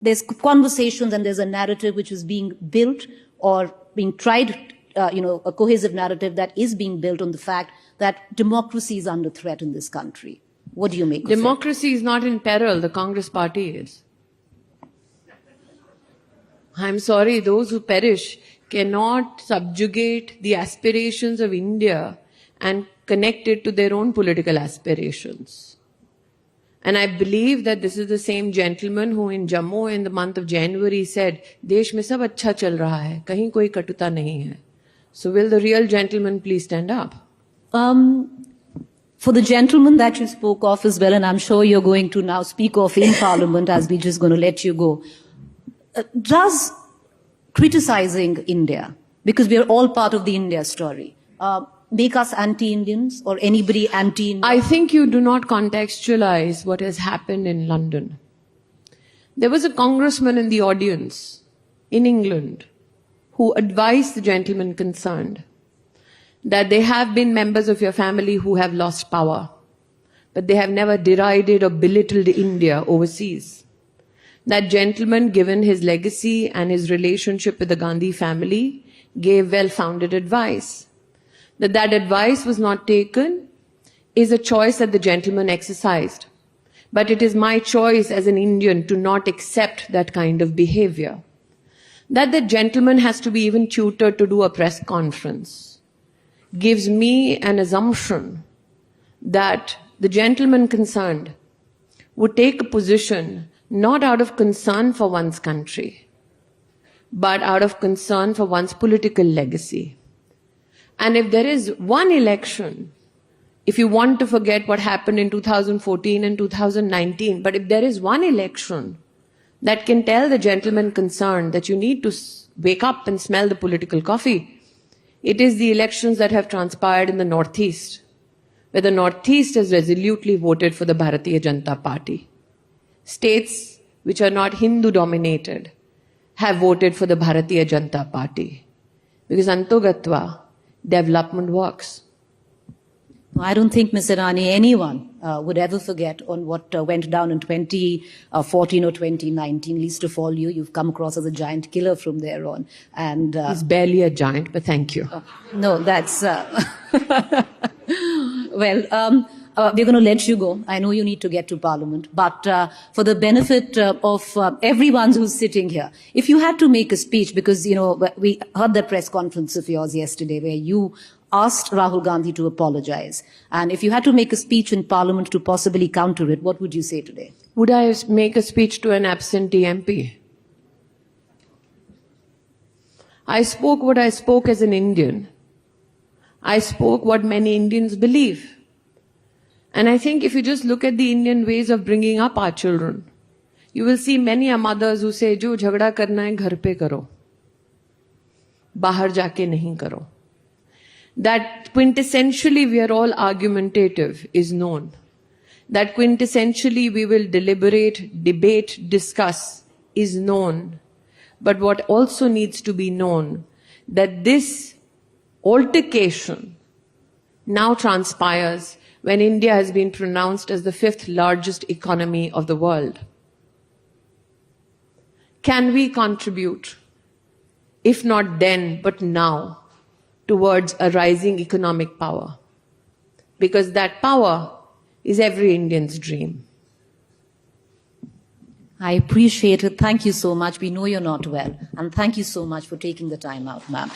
there's conversations and there's a narrative which is being built or being tried, a cohesive narrative that is being built on the fact that democracy is under threat in this country. What do you make of it? Democracy is not in peril, the Congress party is. I'm sorry, those who perish cannot subjugate the aspirations of India and connect it to their own political aspirations. And I believe that this is the same gentleman who in Jammu in the month of January said, Desh mein sab acha chal raha hai, kahin koi katuta nahi hai. So will the real gentleman please stand up? For the gentleman that you spoke of as well, and I'm sure you're going to now speak of in Parliament as we're just going to let you go, does criticizing India, because we are all part of the India story, make us anti-Indians or anybody anti-India? I think you do not contextualize what has happened in London. There was a congressman in the audience in England who advised the gentleman concerned that there have been members of your family who have lost power, but they have never derided or belittled India overseas. That gentleman, given his legacy and his relationship with the Gandhi family, gave well-founded advice. That advice was not taken is a choice that the gentleman exercised. But it is my choice as an Indian to not accept that kind of behavior. That the gentleman has to be even tutored to do a press conference gives me an assumption that the gentleman concerned would take a position not out of concern for one's country, but out of concern for one's political legacy. And if there is one election, if you want to forget what happened in 2014 and 2019, but if there is one election that can tell the gentleman concerned that you need to wake up and smell the political coffee, it is the elections that have transpired in the Northeast, where the Northeast has resolutely voted for the Bharatiya Janata Party. States which are not Hindu-dominated have voted for the Bharatiya Janata Party. Because Antogatva, development works. I don't think, Ms. Irani, anyone would ever forget on what went down in 2014 or 2019. Least of all you. You've come across as a giant killer from there on. And he's barely a giant, but thank you. No, that's... Well, we're going to let you go. I know you need to get to Parliament. But for the benefit of everyone who's sitting here, if you had to make a speech, because, we heard the press conference of yours yesterday where you asked Rahul Gandhi to apologize. And if you had to make a speech in Parliament to possibly counter it, what would you say today? Would I make a speech to an absentee MP? I spoke what I spoke as an Indian. I spoke what many Indians believe. And I think if you just look at the Indian ways of bringing up our children, you will see many mothers who say, jo jhagda karna hai, ghar pe karo. Bahar jaake nahi karo. That quintessentially we are all argumentative is known. That quintessentially we will deliberate, debate, discuss is known. But what also needs to be known, that this altercation now transpires when India has been pronounced as the 5th largest economy of the world. Can we contribute, if not then, but now, towards a rising economic power? Because that power is every Indian's dream. I appreciate it. Thank you so much. We know you're not well. And thank you so much for taking the time out, ma'am.